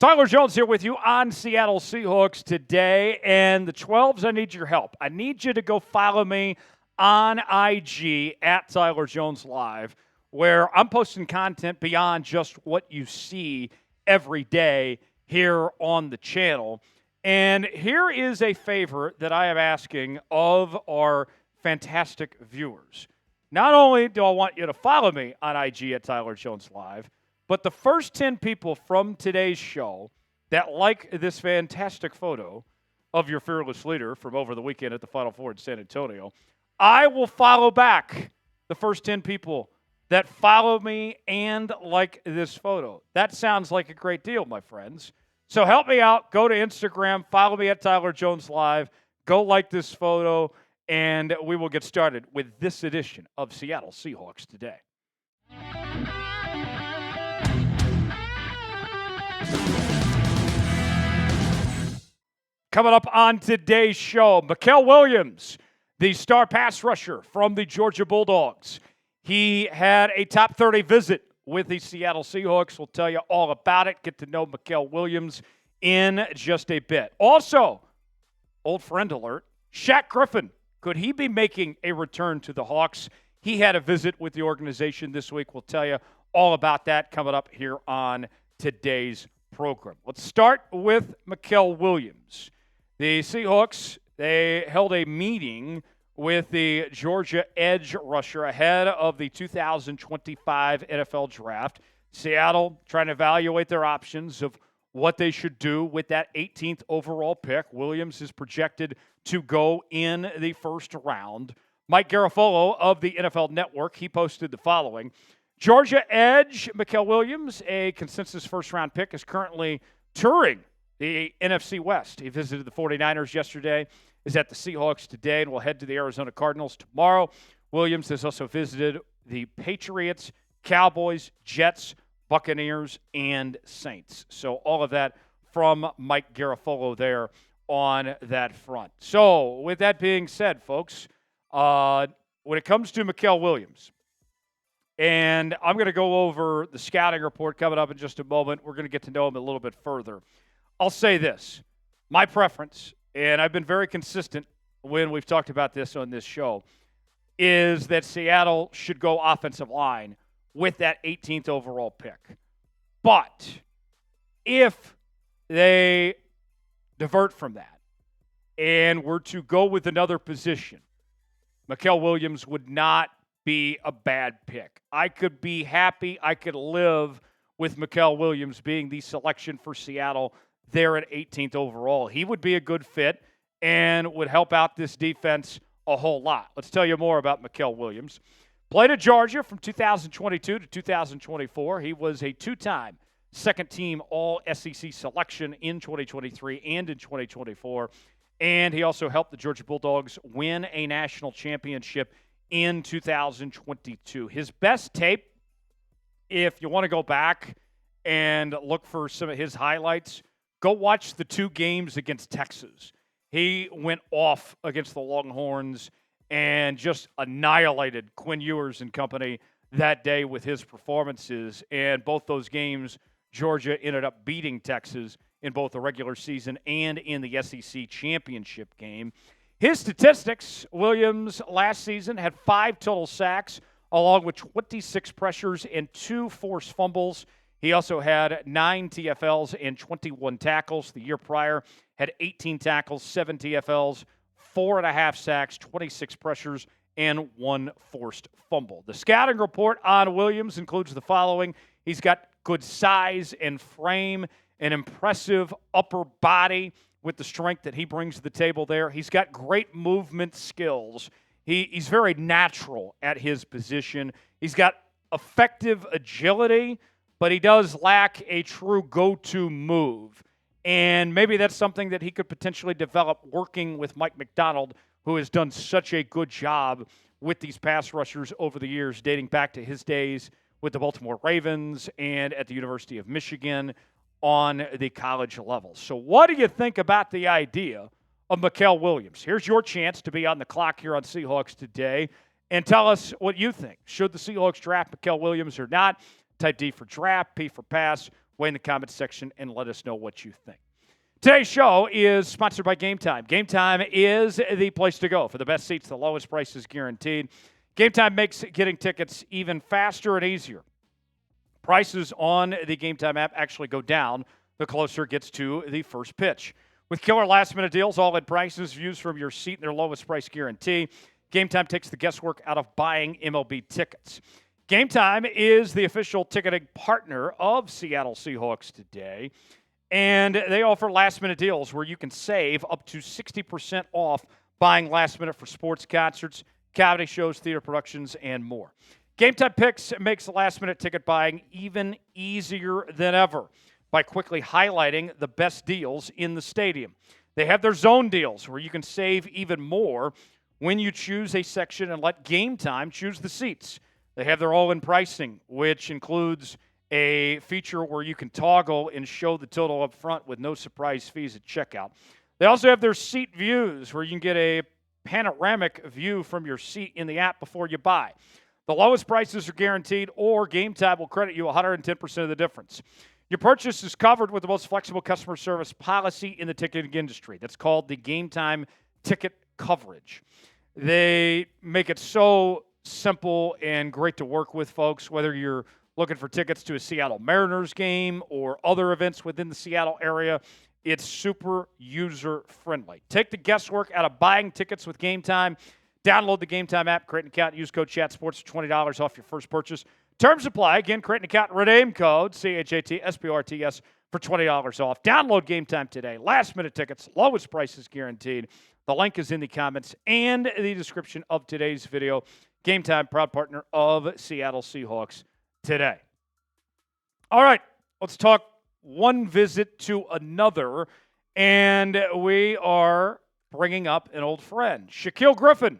Tyler Jones here with you on Seattle Seahawks today. And the 12s, I need your help. I need you to go follow me on IG at Tyler Jones Live, where I'm posting content beyond just what you see every day here on the channel. And here is a favor that I am asking of our fantastic viewers. Not only do I want you to follow me on IG at Tyler Jones Live, but the first 10 people from today's show that like this fantastic photo of your fearless leader from over the weekend at the Final Four in San Antonio, I will follow back the first 10 people that follow me and like this photo. That sounds like a great deal, my friends. So help me out. Go to Instagram, follow me at Tyler Jones Live, go like this photo, and we will get started with this edition of Seattle Seahawks Today. Coming up on today's show, Mykel Williams, the star pass rusher from the Georgia Bulldogs. He had a top 30 visit with the Seattle Seahawks. We'll tell you all about it. Get to know Mykel Williams in just a bit. Also, old friend alert, Shaquill Griffin. Could he be making a return to the Hawks? He had a visit with the organization this week. We'll tell you all about that coming up here on today's program. Let's start with Mykel Williams. The Seahawks, they held a meeting with the Georgia edge rusher ahead of the 2025 NFL Draft. Seattle trying to evaluate their options of what they should do with that 18th overall pick. Williams is projected to go in the first round. Mike Garafolo of the NFL Network, he posted the following. Georgia edge Mykel Williams, a consensus first-round pick, is currently touring the NFC West. He visited the 49ers yesterday, is at the Seahawks today, and will head to the Arizona Cardinals tomorrow. Williams has also visited the Patriots, Cowboys, Jets, Buccaneers, and Saints. So all of that from Mike Garafolo there on that front. So with that being said, folks, when it comes to Mykel Williams, and I'm going to go over the scouting report coming up in just a moment. We're going to get to know him a little bit further. I'll say this. My preference, and I've been very consistent when we've talked about this on this show, is that Seattle should go offensive line with that 18th overall pick. But if they divert from that and were to go with another position, Mykel Williams would not be a bad pick. I could be happy. I could live with Mykel Williams being the selection for Seattle there at 18th overall. He would be a good fit and would help out this defense a whole lot. Let's tell you more about Mykel Williams. Played at Georgia from 2022 to 2024. He was a two-time second-team All-SEC selection in 2023 and in 2024. And he also helped the Georgia Bulldogs win a national championship in 2022. His best tape, if you want to go back and look for some of his highlights, go watch the two games against Texas. He went off against the Longhorns and just annihilated Quinn Ewers and company that day with his performances. And both those games, Georgia ended up beating Texas in both the regular season and in the SEC championship game. His statistics, Williams last season had 5 total sacks, along with 26 pressures and 2 forced fumbles. He also had 9 TFLs and 21 tackles. The year prior had 18 tackles, 7 TFLs, 4.5 sacks, 26 pressures, and 1 forced fumble. The scouting report on Williams includes the following. He's got good size and frame, an impressive upper body with the strength that he brings to the table there. He's got great movement skills. He's very natural at his position. He's got effective agility, but he does lack a true go-to move. And maybe that's something that he could potentially develop working with Mike Macdonald, who has done such a good job with these pass rushers over the years, dating back to his days with the Baltimore Ravens and at the University of Michigan on the college level. So what do you think about the idea of Mykel Williams? Here's your chance to be on the clock here on Seahawks Today and tell us what you think. Should the Seahawks draft Mykel Williams or not? Type D for draft, P for pass. way in the comments section and let us know what you think. Today's show is sponsored by Game Time. Game Time is the place to go for the best seats, the lowest prices guaranteed. Game Time makes getting tickets even faster and easier. Prices on the Game Time app actually go down the closer it gets to the first pitch. With killer last-minute deals, all-in prices, views from your seat, and their lowest price guarantee, Game Time takes the guesswork out of buying MLB tickets. Game Time is the official ticketing partner of Seattle Seahawks today. And they offer last-minute deals where you can save up to 60% off buying last minute for sports, concerts, comedy shows, theater productions, and more. Game Time Picks makes last-minute ticket buying even easier than ever by quickly highlighting the best deals in the stadium. They have their zone deals where you can save even more when you choose a section and let Game Time choose the seats. They have their all-in pricing, which includes a feature where you can toggle and show the total up front with no surprise fees at checkout. They also have their seat views where you can get a panoramic view from your seat in the app before you buy. The lowest prices are guaranteed, or Game Time will credit you 110% of the difference. Your purchase is covered with the most flexible customer service policy in the ticketing industry. That's called the Game Time Ticket Coverage. They make it so simple and great to work with, folks, whether you're looking for tickets to a Seattle Mariners game or other events within the Seattle area. It's super user-friendly. Take the guesswork out of buying tickets with Game Time. Download the Game Time app, create an account, use code ChatSports for $20 off your first purchase. Terms apply. Again, create an account, redeem code CHATSPORTS for $20 off. Download Game Time today. Last-minute tickets, lowest prices guaranteed. The link is in the comments and the description of today's video. Game Time, proud partner of Seattle Seahawks today. All right, let's talk one visit to another, and we are bringing up an old friend, Shaquill Griffin,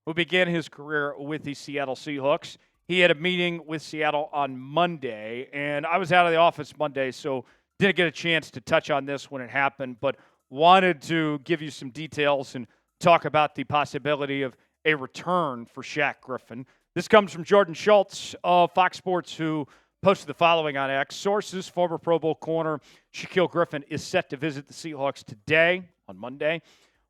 who began his career with the Seattle Seahawks. He had a meeting with Seattle on Monday, and I was out of the office Monday, so didn't get a chance to touch on this when it happened, but wanted to give you some details and talk about the possibility of a return for Shaq Griffin. This comes from Jordan Schultz of Fox Sports, who posted the following on X. Sources, former Pro Bowl corner Shaquill Griffin is set to visit the Seahawks today, on Monday.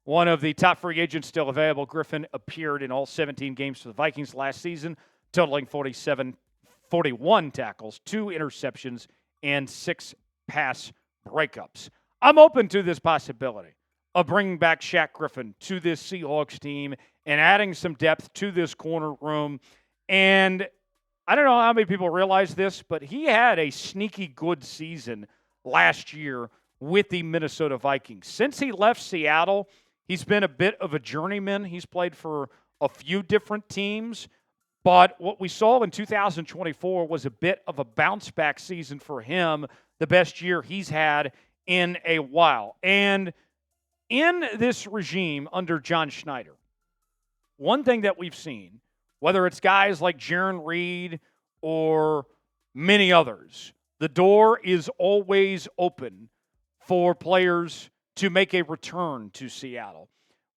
One of the top free agents still available, Griffin appeared in all 17 games for the Vikings last season, totaling 41 tackles, 2 interceptions, and 6 pass breakups. I'm open to this possibility of bringing back Shaq Griffin to this Seahawks team and adding some depth to this corner room. And I don't know how many people realize this, but he had a sneaky good season last year with the Minnesota Vikings. Since he left Seattle, he's been a bit of a journeyman. He's played for a few different teams, but what we saw in 2024 was a bit of a bounce-back season for him, the best year he's had in a while. And in this regime under John Schneider, one thing that we've seen, whether it's guys like Jaron Reed or many others, the door is always open for players to make a return to Seattle.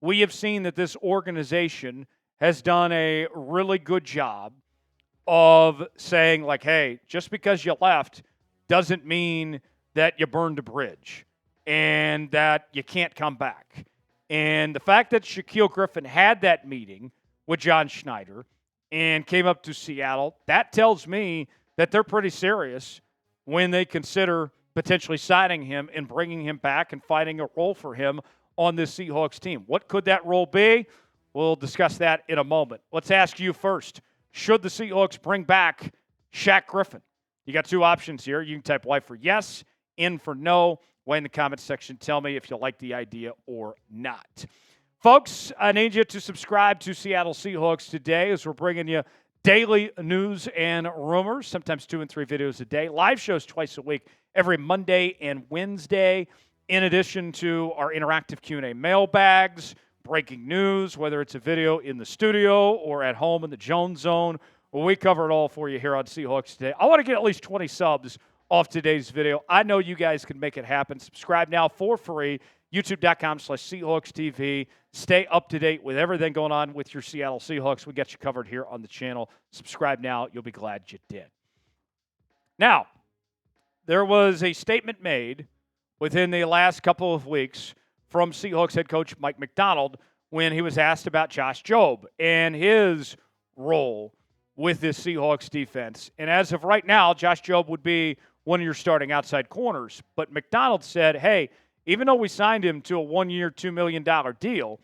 We have seen that this organization has done a really good job of saying, like, hey, just because you left doesn't mean that you burned a bridge and that you can't come back. And the fact that Shaquill Griffin had that meeting with John Schneider and came up to Seattle, that tells me that they're pretty serious when they consider potentially signing him and bringing him back and finding a role for him on this Seahawks team. What could that role be? We'll discuss that in a moment. Let's ask you first, should the Seahawks bring back Shaq Griffin? You got 2 options here. You can type Y for yes, in for no. Way in the comments section. Tell me if you like the idea or not. Folks, I need you to subscribe to Seattle Seahawks today as we're bringing you daily news and rumors, sometimes 2 and 3 videos a day. Live shows twice a week, every Monday and Wednesday, in addition to our interactive Q&A mailbags, breaking news, whether it's a video in the studio or at home in the Jones Zone. Well, we cover it all for you here on Seahawks Today. I want to get at least 20 subs off today's video. I know you guys can make it happen. Subscribe now for free, youtube.com/SeahawksTV. Stay up to date with everything going on with your Seattle Seahawks. We got you covered here on the channel. Subscribe now. You'll be glad you did. Now, there was a statement made within the last couple of weeks from Seahawks head coach Mike Macdonald when he was asked about Josh Jobe and his role with this Seahawks defense. And as of right now, Josh Jobe would be one of your starting outside corners. But Macdonald said, hey, even though we signed him to a 1-year, $2 million deal,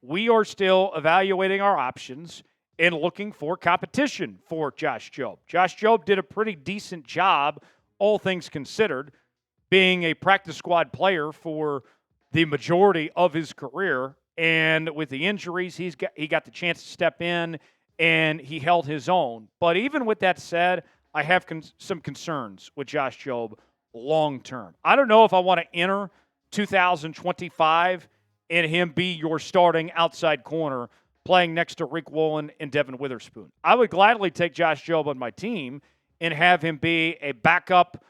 we are still evaluating our options and looking for competition for Josh Jobe. Josh Jobe did a pretty decent job, all things considered, being a practice squad player for the majority of his career. And with the injuries, he got the chance to step in, and he held his own. But even with that said, I have some concerns with Josh Jobe long term. I don't know if I want to enter 2025 and him be your starting outside corner playing next to Rick Woolen and Devin Witherspoon. I would gladly take Josh Jobe on my team and have him be a backup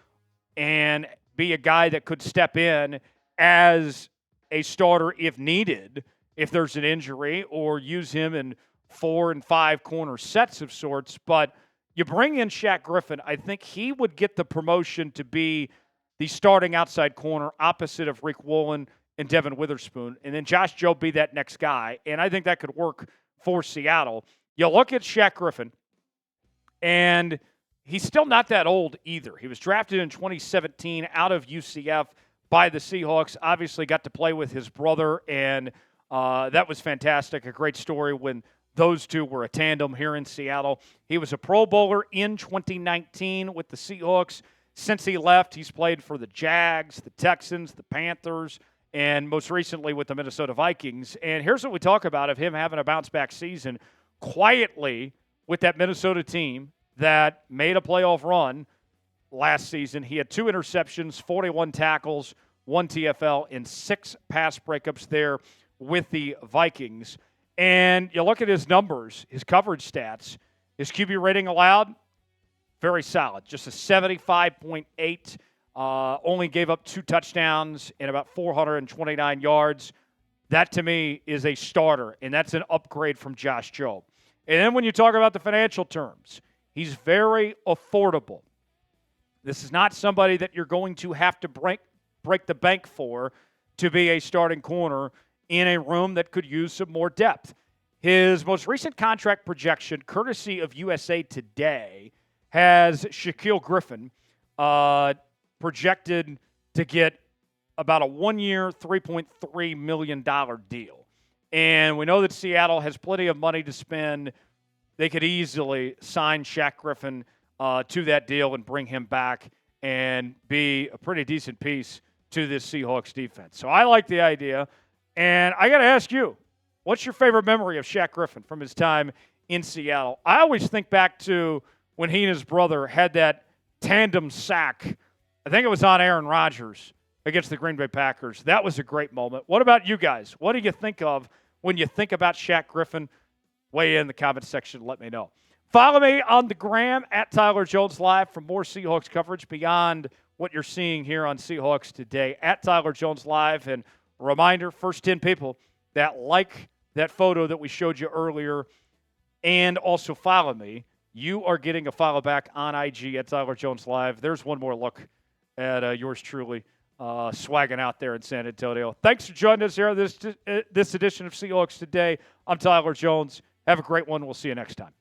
and be a guy that could step in as a starter if needed, if there's an injury, or use him in 4 and 5 corner sets of sorts. But you bring in Shaq Griffin, I think he would get the promotion to be the starting outside corner opposite of Rick Woolen and Devin Witherspoon, and then Josh Jobe be that next guy, and I think that could work for Seattle. You look at Shaq Griffin, and he's still not that old either. He was drafted in 2017 out of UCF by the Seahawks, obviously got to play with his brother, and that was fantastic, a great story when those two were a tandem here in Seattle. He was a Pro Bowler in 2019 with the Seahawks. Since he left, he's played for the Jags, the Texans, the Panthers, and most recently with the Minnesota Vikings. And here's what we talk about of him having a bounce-back season quietly with that Minnesota team that made a playoff run last season. He had 2 interceptions, 41 tackles, 1 TFL, and 6 pass breakups there with the Vikings. And you look at his numbers, his coverage stats, his QB rating allowed, very solid, just a 75.8. Only gave up 2 touchdowns and about 429 yards. That, to me, is a starter, and that's an upgrade from Josh Jobe. And then when you talk about the financial terms, he's very affordable. This is not somebody that you're going to have to break the bank for to be a starting corner in a room that could use some more depth. His most recent contract projection, courtesy of USA Today, has Shaquill Griffin projected to get about a 1-year, $3.3 million deal. And we know that Seattle has plenty of money to spend. They could easily sign Shaq Griffin to that deal and bring him back and be a pretty decent piece to this Seahawks defense. So I like the idea. And I got to ask you, what's your favorite memory of Shaq Griffin from his time in Seattle? I always think back to when he and his brother had that tandem sack. I think it was on Aaron Rodgers against the Green Bay Packers. That was a great moment. What about you guys? What do you think of when you think about Shaq Griffin? Weigh in the comment section. Let me know. Follow me on the gram at Tyler Jones Live for more Seahawks coverage beyond what you're seeing here on Seahawks Today at Tyler Jones Live. And a reminder, first 10 people that like that photo that we showed you earlier and also follow me, you are getting a follow back on IG at Tyler Jones Live. There's one more look at yours truly swagging out there in San Antonio. Thanks for joining us here on this edition of Seahawks Today. I'm Tyler Jones. Have a great one. We'll see you next time.